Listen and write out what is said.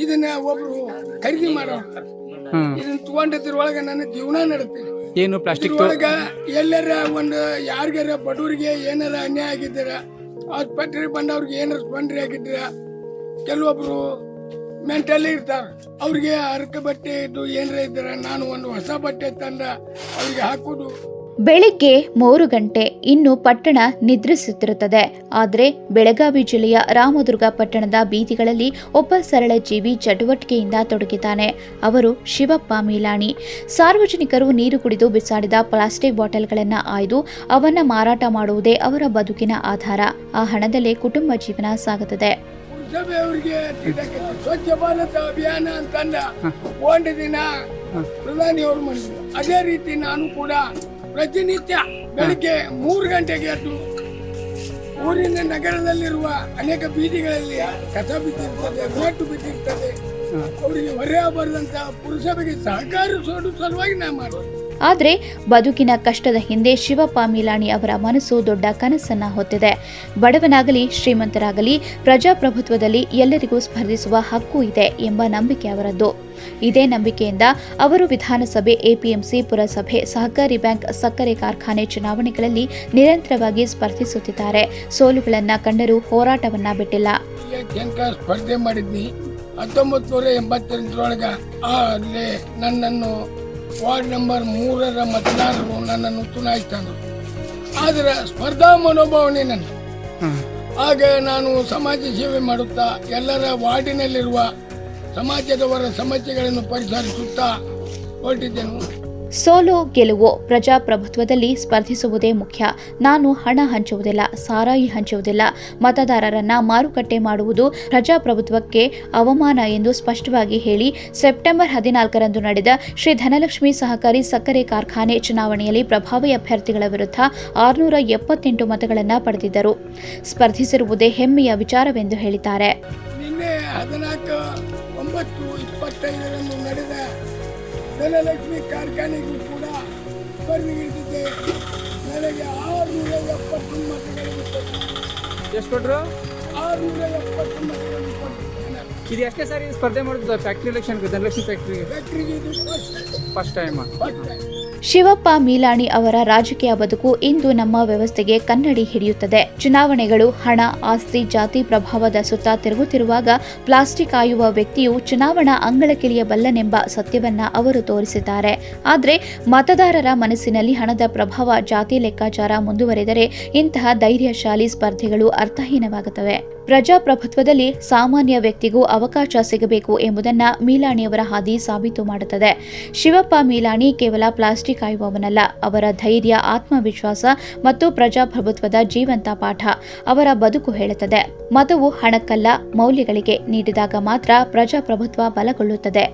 ಇದನ್ನ ಒಬ್ರು ಖರೀದಿ ಮಾಡೋರು ಇದನ್ನ ತಗೊಂಡಿದ್ರೊಳಗೆ ನನ್ನ ಜೀವನ ನಡೆಸ್ತೀನಿ. ಏನು ಪ್ಲಾಸ್ಟಿಕ್ ಒಳಗ ಎಲ್ಲರ ಒಂದು ಯಾರಿಗಾರ ಬಡವರಿಗೆ ಏನಾರ ಅನ್ಯಾಯ ಆಗಿದ್ದೀರ, ಆಸ್ಪತ್ರೆಗೆ ಬಂದವ್ರಿಗೆ ಏನಾರ ತೊಂದರೆ ಆಗಿದ್ದೀರ, ಕೆಲವೊಬ್ರು ಮೆಂಟಲಿ ಇರ್ತಾರ, ಅವ್ರಿಗೆ ಅರ್ಕ ಬಟ್ಟೆ ಇದ್ದು ಏನಾರ ಇದ್ದೀರ, ನಾನು ಒಂದು ಹೊಸ ಬಟ್ಟೆ ತಂದ ಅವ್ರಿಗೆ ಹಾಕುದು. ಬೆಳಿಗ್ಗೆ 3 ಗಂಟೆ, ಇನ್ನು ಪಟ್ಟಣ ನಿದ್ರಿಸುತ್ತಿರುತ್ತದೆ. ಆದರೆ ಬೆಳಗಾವಿ ಜಿಲ್ಲೆಯ ರಾಮದುರ್ಗ ಪಟ್ಟಣದ ಬೀದಿಗಳಲ್ಲಿ ಒಬ್ಬ ಸರಳ ಜೀವಿ ಚಟುವಟಿಕೆಯಿಂದ ತೊಡಗಿದ್ದಾನೆ. ಅವರು ಶಿವಪ್ಪ ಮೀಲಾಣಿ. ಸಾರ್ವಜನಿಕರು ನೀರು ಕುಡಿದು ಬಿಸಾಡಿದ ಪ್ಲಾಸ್ಟಿಕ್ ಬಾಟಲ್ಗಳನ್ನು ಆಯ್ದು ಅವನ್ನ ಮಾರಾಟ ಮಾಡುವುದೇ ಅವರ ಬದುಕಿನ ಆಧಾರ. ಆ ಹಣದಲ್ಲೇ ಕುಟುಂಬ ಜೀವನ ಸಾಗುತ್ತದೆ. ಪುರಸಭೆಯವರಿಗೆ ಸ್ವಚ್ಛ ಭಾರತ ಅಭಿಯಾನ ಅಂತಂದ ಒಂದು ದಿನ ಪ್ರಧಾನಿಯವರು ಮಾಡಿದ್ರು. ಅದೇ ರೀತಿ ನಾನು ಕೂಡ ಪ್ರತಿನಿತ್ಯ ಬೆಳಿಗ್ಗೆ 3 ಗಂಟೆಗೆ ಎದ್ದು ಊರಿನ ನಗರದಲ್ಲಿರುವ ಅನೇಕ ಬೀದಿಗಳಲ್ಲಿ ಕಸ ಬಿದ್ದಿರ್ತದೆ, ಮೆಟ್ಟು ಬಿದ್ದಿರ್ತದೆ, ಅವರಿಗೆ ಹೊರೆಯಬಾರದಂತ ಪುರಸಭೆಗೆ ಸಹಕರಿಸೋದು ಸಲುವಾಗಿ ನಾ ಮಾಡಿದೆ. ಆದರೆ ಬದುಕಿನ ಕಷ್ಟದ ಹಿಂದೆ ಶಿವಪ್ಪ ಮೀಲಾಣಿ ಅವರ ಮನಸ್ಸು ದೊಡ್ಡ ಕನಸನ್ನ ಹೊತ್ತಿದೆ. ಬಡವನಾಗಲಿ ಶ್ರೀಮಂತರಾಗಲಿ ಪ್ರಜಾಪ್ರಭುತ್ವದಲ್ಲಿ ಎಲ್ಲರಿಗೂ ಸ್ಪರ್ಧಿಸುವ ಹಕ್ಕು ಇದೆ ಎಂಬ ನಂಬಿಕೆ ಅವರದ್ದು. ಇದೇ ನಂಬಿಕೆಯಿಂದ ಅವರು ವಿಧಾನಸಭೆ, ಎಪಿಎಂಸಿ, ಪುರಸಭೆ, ಸಹಕಾರಿ ಬ್ಯಾಂಕ್, ಸಕ್ಕರೆ ಕಾರ್ಖಾನೆ ಚುನಾವಣೆಗಳಲ್ಲಿ ನಿರಂತರವಾಗಿ ಸ್ಪರ್ಧಿಸುತ್ತಿದ್ದಾರೆ. ಸೋಲುಗಳನ್ನ ಕಂಡರೂ ಹೋರಾಟವನ್ನ ಬಿಟ್ಟಿಲ್ಲ. ಸ್ಪರ್ಧೆ ಮಾಡಿದ್ನಿ 1988 ಅಲ್ಲಿ ನನ್ನನ್ನು ವಾರ್ಡ್ ನಂಬರ್ 3 ಮತದಾರರು ನನ್ನನ್ನು ಚುನಾಯಿಸಿದರು. ಆದರೆ ಸ್ಪರ್ಧಾ ಮನೋಭಾವನೆ ನನ್ನ. ಆಗ ನಾನು ಸಮಾಜ ಸೇವೆ ಮಾಡುತ್ತಾ ಎಲ್ಲರ ವಾರ್ಡಿನಲ್ಲಿರುವ ಸಮಾಜದವರ ಸಮಸ್ಯೆಗಳನ್ನು ಪರಿಹರಿಸುತ್ತಾ ಹೊರಟಿದ್ದೆನು. ಸೋಲು ಗೆಲುವು ಪ್ರಜಾಪ್ರಭುತ್ವದಲ್ಲಿ ಸ್ಪರ್ಧಿಸುವುದೇ ಮುಖ್ಯ. ನಾನು ಹಣ ಹಂಚುವುದಿಲ್ಲ, ಸಾರಾಯಿ ಹಂಚುವುದಿಲ್ಲ, ಮತದಾರರನ್ನ ಮಾರುಕಟ್ಟೆ ಮಾಡುವುದು ಪ್ರಜಾಪ್ರಭುತ್ವಕ್ಕೆ ಅವಮಾನ ಎಂದು ಸ್ಪಷ್ಟವಾಗಿ ಹೇಳಿ ಸೆಪ್ಟೆಂಬರ್ 14ರಂದು ನಡೆದ ಶ್ರೀ ಧನಲಕ್ಷ್ಮಿ ಸಹಕಾರಿ ಸಕ್ಕರೆ ಕಾರ್ಖಾನೆ ಚುನಾವಣೆಯಲ್ಲಿ ಪ್ರಭಾವಿ ಅಭ್ಯರ್ಥಿಗಳ ವಿರುದ್ಧ 678 ಮತಗಳನ್ನು ಪಡೆದಿದ್ದರು. ಸ್ಪರ್ಧಿಸಿರುವುದೇ ಹೆಮ್ಮೆಯ ವಿಚಾರವೆಂದು ಹೇಳಿದ್ದಾರೆ. ನಿನ್ನೆ 14/9/25 ನಡೆದ ಧನಲಕ್ಷ್ಮಿ ಕಾರ್ಖಾನೆಗೂ ಕೂಡ ಸ್ಪರ್ಧೆಗಿಳಿದಿದ್ದೆ. ನನಗೆ 670 ಮತಗಳನ್ನು ಕೊಟ್ಟರು. ಎಷ್ಟು ಕೊಟ್ಟರು? 670 ಮತಗಳನ್ನು ಕೊಟ್ಟರು. ಇದು ಎಷ್ಟೇ ಸಾರಿ ಸ್ಪರ್ಧೆ ಮಾಡೋದು ಫ್ಯಾಕ್ಟ್ರಿ ಎಲೆಕ್ಷನ್? ಧನಲಕ್ಷ್ಮಿ ಫ್ಯಾಕ್ಟ್ರಿಗೆ ಇದು ಫಸ್ಟ್ ಟೈಮ್. ಶಿವಪ್ಪ ಮೀಲಾಣಿ ಅವರ ರಾಜಕೀಯ ಬದುಕು ಇಂದು ನಮ್ಮ ವ್ಯವಸ್ಥೆಗೆ ಕನ್ನಡಿ ಹಿಡಿಯುತ್ತದೆ. ಚುನಾವಣೆಗಳು ಹಣ, ಆಸ್ತಿ, ಜಾತಿ ಪ್ರಭಾವದ ಸುತ್ತ ತಿರುಗುತ್ತಿರುವಾಗ ಪ್ಲಾಸ್ಟಿಕ್ ಆಯುವ ವ್ಯಕ್ತಿಯು ಚುನಾವಣಾ ಅಂಗಳಕ್ಕಿಳಿಯಬಲ್ಲನೆಂಬ ಸತ್ಯವನ್ನ ಅವರು ತೋರಿಸಿದ್ದಾರೆ. ಆದರೆ ಮತದಾರರ ಮನಸ್ಸಿನಲ್ಲಿ ಹಣದ ಪ್ರಭಾವ, ಜಾತಿ ಲೆಕ್ಕಾಚಾರ ಮುಂದುವರೆದರೆ ಇಂತಹ ಧೈರ್ಯಶಾಲಿ ಸ್ಪರ್ಧೆಗಳು ಅರ್ಥಹೀನವಾಗುತ್ತವೆ. ಪ್ರಜಾಪ್ರಭುತ್ವದಲ್ಲಿ ಸಾಮಾನ್ಯ ವ್ಯಕ್ತಿಗೂ ಅವಕಾಶ ಸಿಗಬೇಕು ಎಂಬುದನ್ನು ಮೀಲಾಣಿಯವರ ಹಾದಿ ಸಾಬೀತು ಮಾಡುತ್ತದೆ. ಶಿವಪ್ಪ ಮೀಲಾಣಿ ಕೇವಲ ಪ್ಲಾಸ್ಟಿಕ್ ಆಯುವವನಲ್ಲ, ಅವರ ಧೈರ್ಯ, ಆತ್ಮವಿಶ್ವಾಸ ಮತ್ತು ಪ್ರಜಾಪ್ರಭುತ್ವದ ಜೀವಂತ ಪಾಠ ಅವರ ಬದುಕು ಹೇಳುತ್ತದೆ. ಮತವು ಹಣಕ್ಕಲ್ಲ, ಮೌಲ್ಯಗಳಿಗೆ ನೀಡಿದಾಗ ಮಾತ್ರ ಪ್ರಜಾಪ್ರಭುತ್ವ ಬಲಗೊಳ್ಳುತ್ತದೆ.